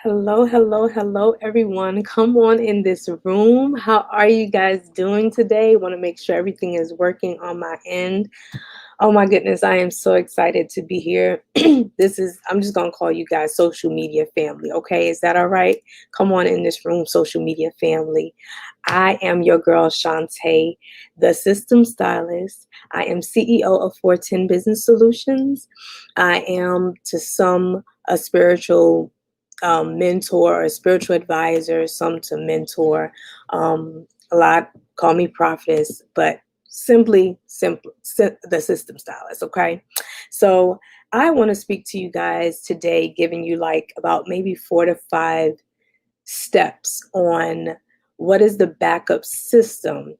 Hello, hello, hello, everyone. Come on in this room. How are you guys doing today? Want to make sure everything is working on my end. Oh my goodness, I am so excited to be here. I'm just going to call you guys social media family. Okay, is that all right? Come on in this room, social media family. I am your girl, Shantae, the system stylist. I am CEO of 410 Business Solutions. I am to some a spiritual mentor, a spiritual advisor, some to mentor. A lot call me prophetess, but simply the system stylist. Okay, so I want to speak to you guys today, giving you like about maybe 4 to 5 steps on what is the backup system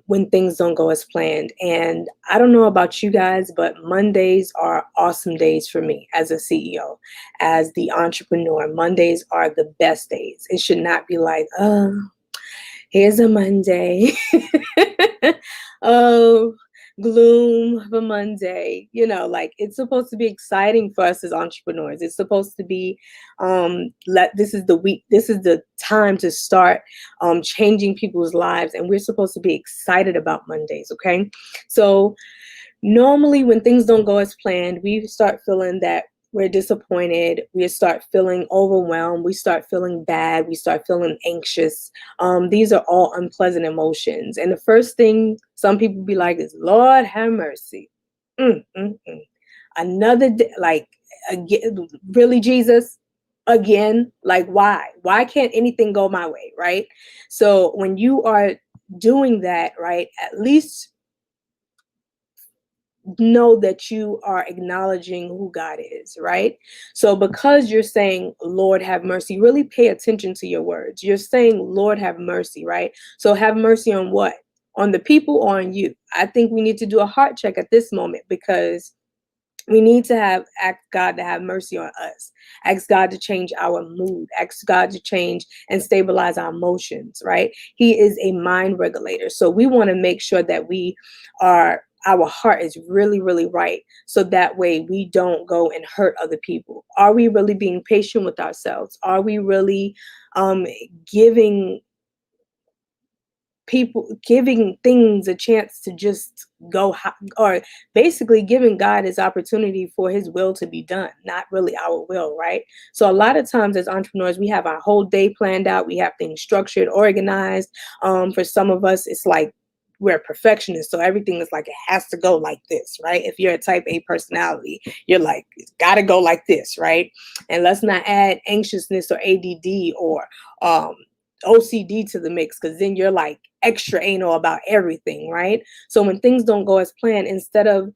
when things don't go as planned. And I don't know about you guys, but Mondays are awesome days for me as a CEO, as the entrepreneur. Mondays are the best days. It should not be like, oh, here's a Monday. Oh, gloom of a Monday. Like it's supposed to be exciting for us as entrepreneurs. It's supposed to be this is the week, this is the time to start changing people's lives, and we're supposed to be excited about Mondays. Okay, so normally when things don't go as planned, we start feeling that we're disappointed, we start feeling overwhelmed, we start feeling bad, we start feeling anxious. These are all unpleasant emotions. And the first thing some people be like is, Lord have mercy. Mm, mm, mm. Another day, like, again, really, Jesus? Again? Like, why? Why can't anything go my way, right? So when you are doing that, right, at least know that you are acknowledging who God is, right? So because you're saying, Lord, have mercy, really pay attention to your words. You're saying, Lord, have mercy, right? So have mercy on what? On the people or on you? I think we need to do a heart check at this moment, because we need to ask God to have mercy on us. Ask God to change our mood. Ask God to change and stabilize our emotions, right? He is a mind regulator. So we want to make sure that our heart is really, really right. So that way we don't go and hurt other people. Are we really being patient with ourselves? Are we really giving things a chance to just go, or basically giving God his opportunity for his will to be done, not really our will, right? So a lot of times as entrepreneurs, we have our whole day planned out, we have things structured, organized. For some of us, it's like we're perfectionists, so everything is like it has to go like this, right? If you're a type A personality, you're like, it's got to go like this, right? And let's not add anxiousness or ADD or OCD to the mix, because then you're like extra anal about everything, right? So when things don't go as planned, instead of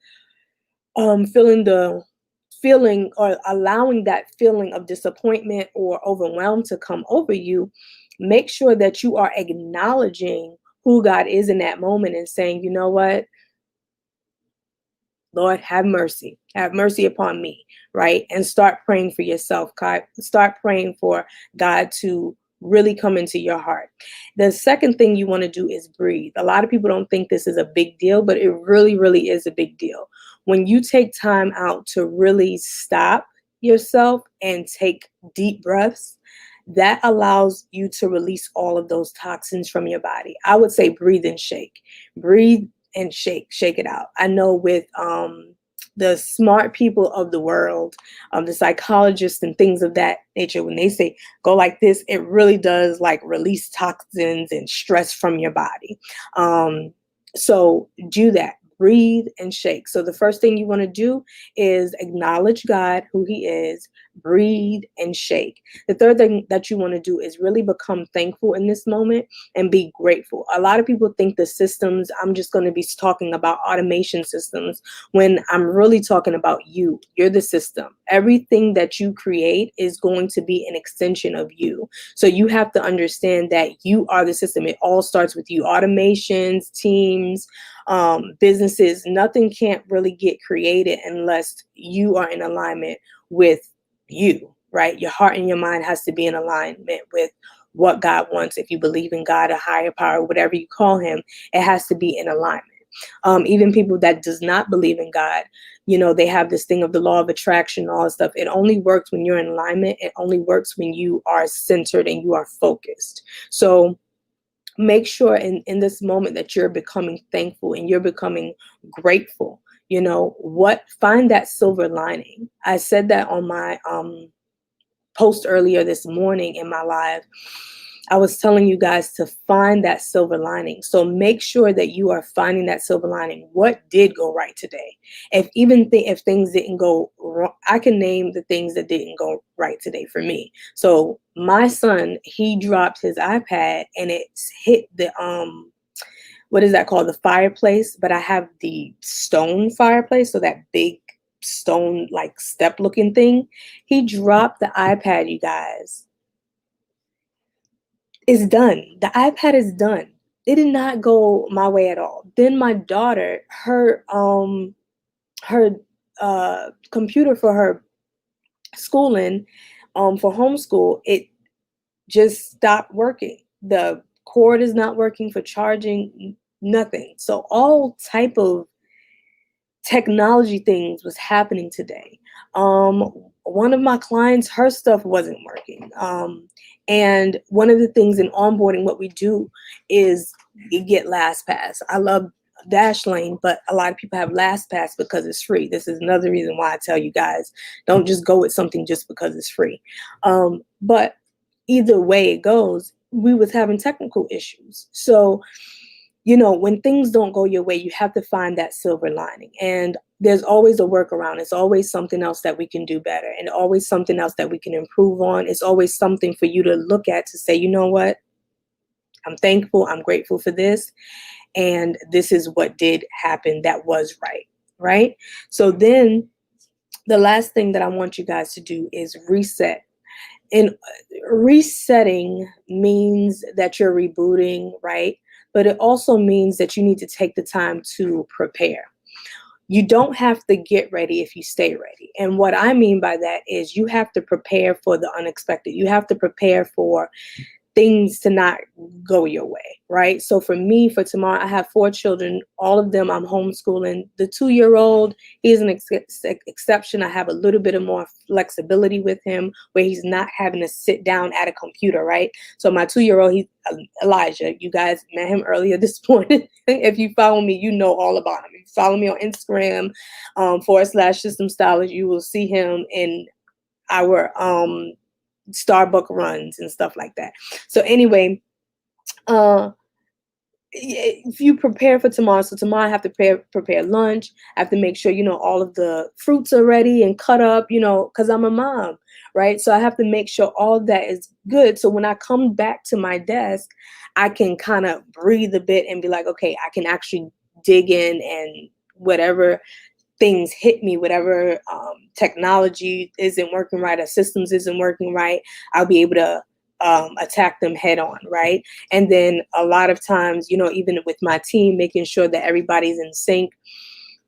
feeling or allowing that feeling of disappointment or overwhelm to come over you, make sure that you are acknowledging who God is in that moment and saying, you know what, Lord, have mercy. Have mercy upon me, right? And start praying for yourself. Start praying for God to really come into your heart. The second thing you want to do is breathe. A lot of people don't think this is a big deal, but it really, really is a big deal. When you take time out to really stop yourself and take deep breaths, that allows you to release all of those toxins from your body. I would say breathe and shake. Breathe and shake it out. I know with the smart people of the world, the psychologists and things of that nature, when they say go like this, it really does like release toxins and stress from your body. So do that. Breathe and shake. So the first thing you want to do is acknowledge God, who he is, breathe and shake. The third thing that you want to do is really become thankful in this moment and be grateful. A lot of people think the systems, I'm just going to be talking about automation systems, when I'm really talking about you. You're the system. Everything that you create is going to be an extension of you. So you have to understand that you are the system. It all starts with you. Automations, teams, businesses, nothing can't really get created unless you are in alignment with you, right? Your heart and your mind has to be in alignment with what God wants. If you believe in God, a higher power, whatever you call him, it has to be in alignment. Even people that does not believe in God, They have this thing of the law of attraction, all this stuff. It only works when you're in alignment. It only works when you are centered and you are focused. So make sure in this moment that you're becoming thankful and you're becoming grateful. Find that silver lining. I said that on my post earlier this morning in my live. I was telling you guys to find that silver lining. So make sure that you are finding that silver lining. What did go right today? If things didn't go wrong, I can name the things that didn't go right today for me. So my son, he dropped his iPad and it hit the what is that called? The fireplace, but I have the stone fireplace, so that big stone like step looking thing. He dropped the iPad, you guys. It's done. The iPad is done. It did not go my way at all. Then my daughter, her computer for her schooling, for homeschool, it just stopped working. The cord is not working for charging, nothing. So all type of technology things was happening today. One of my clients, her stuff wasn't working. And one of the things in onboarding, what we do is you get LastPass. I love Dashlane, but a lot of people have LastPass because it's free. This is another reason why I tell you guys, don't just go with something just because it's free. But either way it goes, we was having technical issues. So when things don't go your way, you have to find that silver lining. And there's always a workaround. It's always something else that we can do better, and always something else that we can improve on. It's always something for you to look at to say, you know what? I'm thankful. I'm grateful for this. And this is what did happen that was right. Right? So then the last thing that I want you guys to do is reset. And resetting means that you're rebooting, right? But it also means that you need to take the time to prepare. You don't have to get ready if you stay ready. And what I mean by that is you have to prepare for the unexpected. You have to prepare for things to not go your way, right? So for me, for tomorrow, I have 4 children. All of them I'm homeschooling. The 2-year-old, he's an exception. I have a little bit of more flexibility with him where he's not having to sit down at a computer, right? So my 2-year-old, he's Elijah. You guys met him earlier this morning. If you follow me, you know all about him. If you follow me on Instagram, /System Stylist, you will see him in our Starbucks runs and stuff like that. So anyway, if you prepare for tomorrow, so tomorrow I have to prepare lunch. I have to make sure, all of the fruits are ready and cut up, because I'm a mom, right? So I have to make sure all of that is good. So when I come back to my desk, I can kind of breathe a bit and be like, okay, I can actually dig in, and whatever things hit me, whatever technology isn't working right, or systems isn't working right, I'll be able to attack them head on, right? And then a lot of times, even with my team, making sure that everybody's in sync,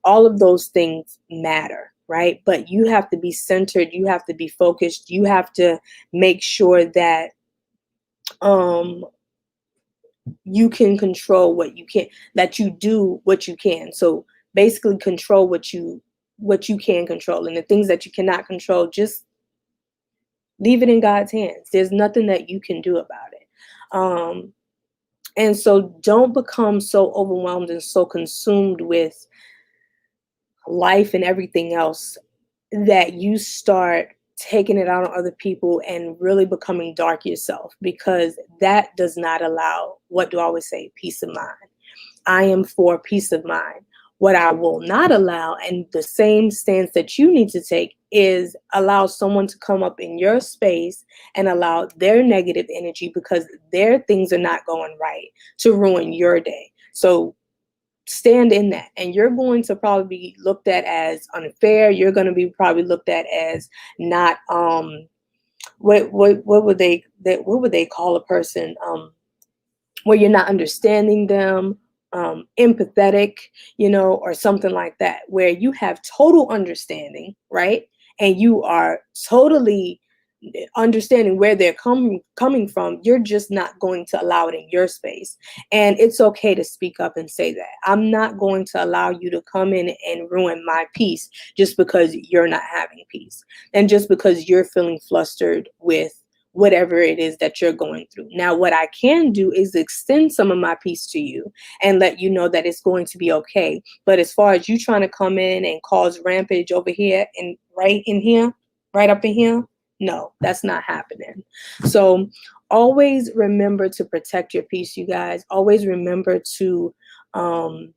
all of those things matter, right? But you have to be centered, you have to be focused, you have to make sure that you can control what you can, that you do what you can. So basically control what you can control, and the things that you cannot control, just leave it in God's hands. There's nothing that you can do about it. And so don't become so overwhelmed and so consumed with life and everything else that you start taking it out on other people and really becoming dark yourself, because that does not allow, what do I always say, peace of mind. I am for peace of mind. What I will not allow, and the same stance that you need to take, is allow someone to come up in your space and allow their negative energy, because their things are not going right, to ruin your day. So stand in that, and you're going to probably be looked at as unfair. You're going to be probably looked at as not what would they call a person where you're not understanding them, empathetic, or something like that, where you have total understanding, right? And you are totally understanding where they're coming from, you're just not going to allow it in your space. And it's okay to speak up and say that. I'm not going to allow you to come in and ruin my peace just because you're not having peace and just because you're feeling flustered with whatever it is that you're going through. Now, what I can do is extend some of my peace to you and let you know that it's going to be okay. But as far as you trying to come in and cause rampage over here and right in here, right up in here, no, that's not happening. So always remember to protect your peace, you guys. Always remember to, and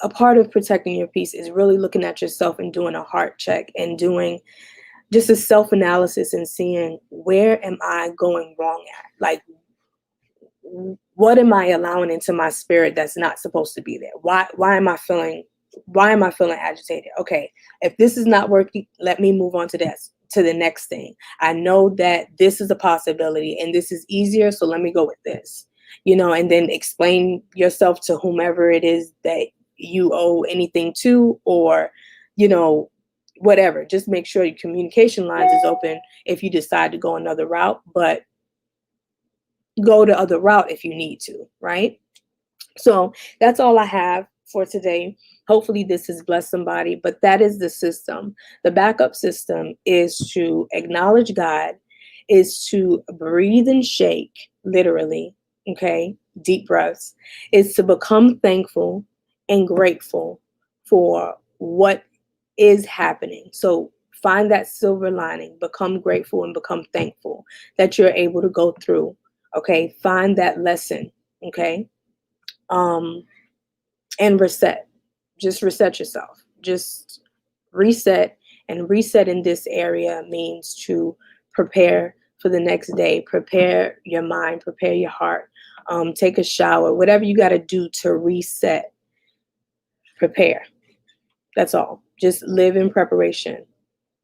a part of protecting your peace is really looking at yourself and doing a heart check and doing just a self-analysis and seeing where am I going wrong at? Like, what am I allowing into my spirit that's not supposed to be there? Why am I feeling agitated? Okay, if this is not working, let me move on to the next thing. I know that this is a possibility and this is easier, so let me go with this. And then explain yourself to whomever it is that you owe anything to, or whatever. Just make sure your communication lines is open if you decide to go another route, but go the other route if you need to, right? So that's all I have for today. Hopefully this has blessed somebody, but that is the system. The backup system is to acknowledge God, is to breathe and shake, literally, okay? Deep breaths, is to become thankful and grateful for what is happening. So find that silver lining, become grateful and become thankful that you're able to go through. Okay, find that lesson. Okay, and reset. Just reset yourself. Just reset. And reset in this area means to prepare for the next day. Prepare your mind. Prepare your heart. Take a shower. Whatever you got to do to reset. Prepare. That's all. Just live in preparation.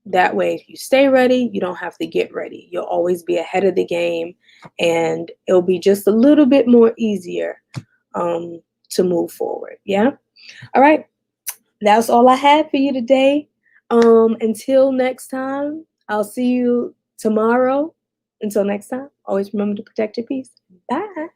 That way, if you stay ready, you don't have to get ready. You'll always be ahead of the game, and it'll be just a little bit more easier to move forward. Yeah. All right. That's all I had for you today. Until next time, I'll see you tomorrow. Until next time, always remember to protect your peace. Bye.